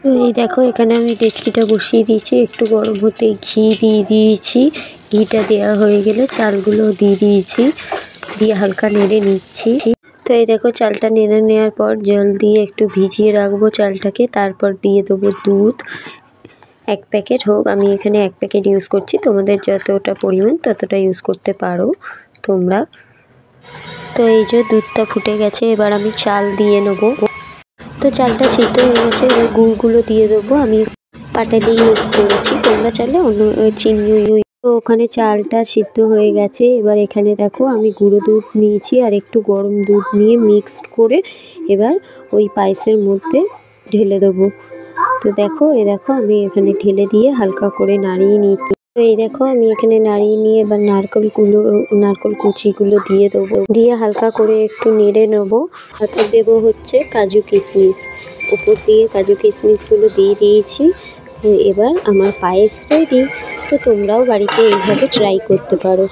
তো এই দেখো এখানে আমি ডেচকিটা বসিয়ে দিয়েছি, একটু গরম হতে ঘি দিয়ে দিয়েছি। ঘিটা দেওয়া হয়ে গেলে চালগুলো দিয়ে দিয়েছি, দিয়ে হালকা নেড়ে নিচ্ছি। তো এই দেখো চালটা নেড়ে নেওয়ার পর জল দিয়ে একটু ভিজিয়ে রাখবো চালটাকে, তারপর দিয়ে দেবো দুধ। 1 প্যাকেট হোক, আমি এখানে 1 প্যাকেট ইউজ করছি, তোমাদের যতটা পরিমাণ ততটা ইউজ করতে পারো তোমরা। তো এই যে দুধটা ফুটে গেছে, এবার আমি চাল দিয়ে নেবো। তো চালটা সিদ্ধ হয়ে গেছে, এবার গুড়গুলো দিয়ে দেবো। আমি পাটালি ইউজ করেছি, তোমরা চাইলে অন্য চিনিও। তো ওখানে চালটা সিদ্ধ হয়ে গেছে, এবার এখানে দেখো আমি গুঁড়ো দুধ নিয়েছি আর একটু গরম দুধ নিয়ে মিক্সড করে এবার ওই পায়েসের মধ্যে ঢেলে দেবো। তো দেখো আমি এখানে ঢেলে দিয়ে হালকা করে নাড়িয়ে নিচ্ছি। তো এই দেখো আমি এখানে নাড়িয়ে নিয়ে এবার নারকেল কুচিগুলো দিয়ে দেবো, দিয়ে হালকা করে একটু নেড়ে নেবো। তারপর দেবো হচ্ছে কাজু কিশমিশ, উপর দিয়ে কাজু কিশমিশগুলো দিয়ে দিয়েছি। এবার আমার পায়েস রেডি। তো তোমরাও বাড়িতে এইভাবে ট্রাই করতে পারো।